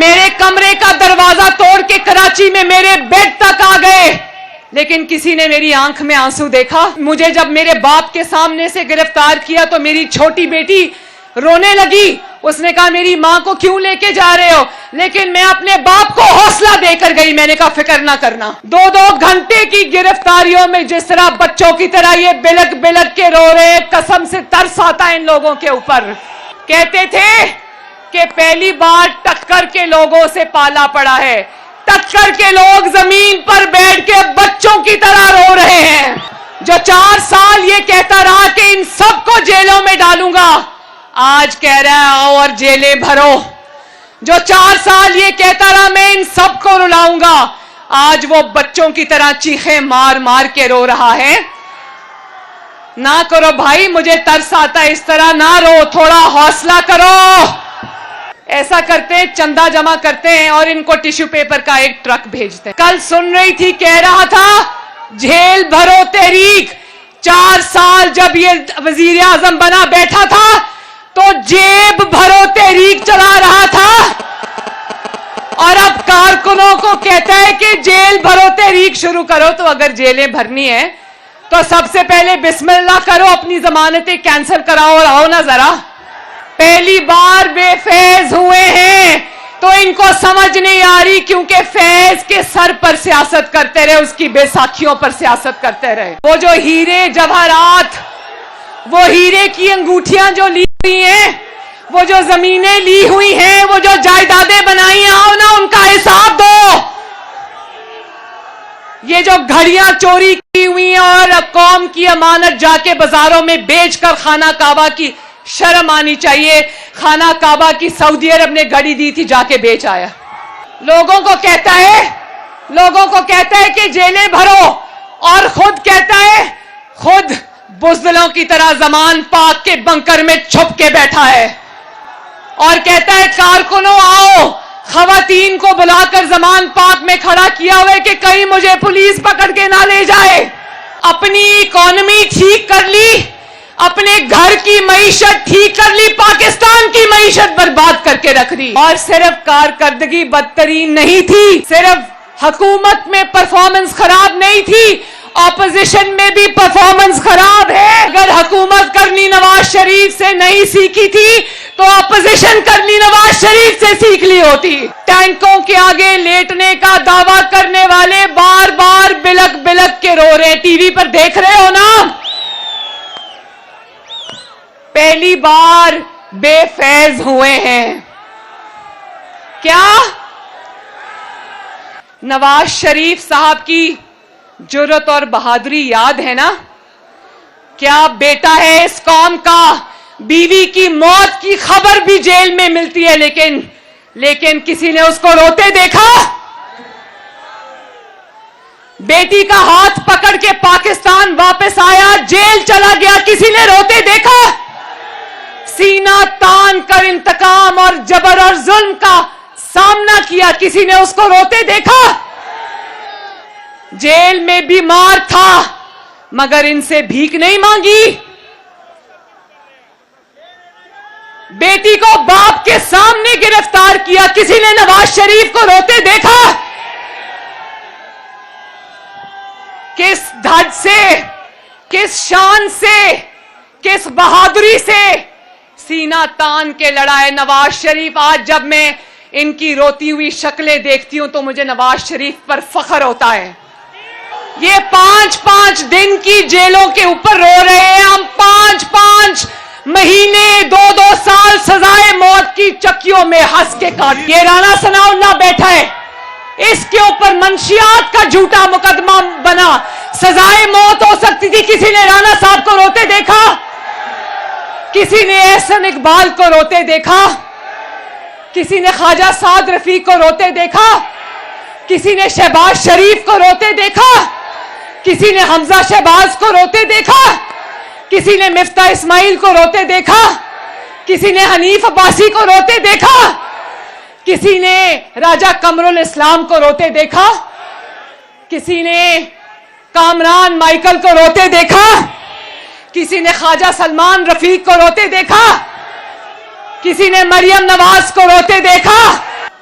میرے کمرے کا دروازہ توڑ کے کراچی میں میرے بیڈ تک آ گئے، لیکن کسی نے میری آنکھ میں آنسو دیکھا؟ مجھے جب میرے باپ کے سامنے سے گرفتار کیا تو میری چھوٹی بیٹی رونے لگی، اس نے کہا میری ماں کو کیوں لے کے جا رہے ہو؟ لیکن میں اپنے باپ کو حوصلہ دے کر گئی، میں نے کہا فکر نہ کرنا۔ 2 گھنٹے کی گرفتاریوں میں جس طرح بچوں کی طرح یہ بلک بلک کے رو رہے، قسم سے ترس آتا ہے ان لوگوں کے اوپر۔ کہتے تھے کہ پہلی بار ٹکر کے لوگوں سے پالا پڑا ہے، ٹکر کے لوگ زمین پر بیٹھ کے بچوں کی طرح رو رہے ہیں۔ جو 4 سال یہ کہتا رہا کہ ان سب کو جیلوں میں ڈالوں گا، آج کہہ رہا ہے آؤ اور جیلیں بھرو۔ جو 4 سال یہ کہتا رہا میں ان سب کو رلاؤں گا، آج وہ بچوں کی طرح چیخیں مار مار کے رو رہا ہے۔ نہ کرو بھائی، مجھے ترس آتا ہے، اس طرح نہ رو، تھوڑا حوصلہ کرو۔ ایسا کرتے ہیں، چندہ جمع کرتے ہیں اور ان کو ٹیشو پیپر کا ایک ٹرک بھیجتے ہیں۔ کل سن رہی تھی، کہہ رہا تھا جیل بھرو تحریک۔ 4 سال جب یہ وزیر اعظم بنا بیٹھا تھا تو جیب بھرو تحریک چلا رہا تھا، اور اب کارکنوں کو کہتا ہے کہ جیل بھرو تحریک شروع کرو۔ تو اگر جیلیں بھرنی ہے تو سب سے پہلے بسم اللہ کرو، اپنی ضمانتیں کینسل کراؤ اور آؤ نا ذرا۔ پہلی بار بے فیض ہوئے ہیں تو ان کو سمجھ نہیں آ رہی، کیونکہ فیض کے سر پر سیاست کرتے رہے، اس کی بے ساکھیوں پر سیاست کرتے رہے۔ وہ جو ہیرے جواہرات، وہ ہیرے کی انگوٹھیاں جو لی ہوئی ہیں، وہ جو زمینیں لی ہوئی ہیں، وہ جو جائیدادیں بنائی ہیں، آؤ نا ان کا حساب دو۔ یہ جو گھڑیاں چوری کی ہوئی ہیں اور قوم کی امانت جا کے بازاروں میں بیچ کر خانہ کعبہ کی، شرم آنی چاہیے، خانہ کعبہ کی سعودی عرب نے گھڑی دی تھی، جا کے بیچ آیا۔ لوگوں کو کہتا ہے کہ جیلیں بھرو، اور خود کہتا ہے، خود بزدلوں کی طرح زمان پاک کے بنکر میں چھپ کے بیٹھا ہے، اور کہتا ہے کارکنوں آؤ۔ خواتین کو بلا کر زمان پاک میں کھڑا کیا ہوا ہے کہ کہیں مجھے پولیس پکڑ کے نہ لے جائے۔ اپنی اکانومی ٹھیک کر لی، اپنے گھر کی معیشت ٹھیک کر لی، پاکستان کی معیشت برباد کر کے رکھ دی۔ اور صرف کارکردگی بدترین نہیں تھی، صرف حکومت میں پرفارمنس خراب نہیں تھی، اپوزیشن میں بھی پرفارمنس خراب ہے۔ اگر حکومت کرنی نواز شریف سے نہیں سیکھی تھی تو اپوزیشن کرنی نواز شریف سے سیکھ لی ہوتی۔ ٹینکوں کے آگے لیٹنے کا دعویٰ کرنے والے بار بار بلک بلک کے رو رہے ہیں، ٹی وی پر دیکھ رہے ہو نا۔ پہلی بار بے فیض ہوئے ہیں۔ کیا نواز شریف صاحب کی جرأت اور بہادری یاد ہے نا؟ کیا بیٹا ہے اس قوم کا، بیوی کی موت کی خبر بھی جیل میں ملتی ہے، لیکن کسی نے اس کو روتے دیکھا؟ بیٹی کا ہاتھ پکڑ کے پاکستان واپس آیا، جیل چلا گیا، کسی نے روتے دیکھا؟ سینہ تان کر انتقام اور جبر اور ظلم کا سامنا کیا، کسی نے اس کو روتے دیکھا؟ جیل میں بیمار تھا مگر ان سے بھیک نہیں مانگی۔ بیٹی کو باپ کے سامنے گرفتار کیا، کسی نے نواز شریف کو روتے دیکھا؟ کس دھج سے، کس شان سے، کس بہادری سے سینہ تان کے لڑا ہے نواز شریف۔ آج جب میں ان کی روتی ہوئی شکلیں دیکھتی ہوں تو مجھے نواز شریف پر فخر ہوتا ہے۔ یہ 5-5 دن کی جیلوں کے اوپر رو رہے ہیں، ہم 5-5 مہینے 2-2 سال سزائے موت کی چکیوں میں ہنس کے کاٹ۔ یہ رانا ثناء اللہ بیٹھا ہے، اس کے اوپر منشیات کا جھوٹا مقدمہ بنا، سزائے موت ہو سکتی تھی، کسی نے رانا صاحب کو روتے دیکھا؟ کسی نے احسن اقبال کو روتے دیکھا؟ کسی نے خواجہ سعد رفیق کو روتے دیکھا؟ کسی نے شہباز شریف کو روتے دیکھا؟ کسی نے حمزہ شہباز کو روتے دیکھا؟ کسی نے مفتاح اسماعیل کو روتے دیکھا؟ کسی نے حنیف عباسی کو روتے دیکھا؟ کسی نے راجہ قمر الاسلام کو روتے دیکھا؟ کسی نے کامران مائیکل کو روتے دیکھا؟ کسی نے خواجہ سلمان رفیق کو روتے دیکھا؟ کسی نے مریم نواز کو روتے دیکھا؟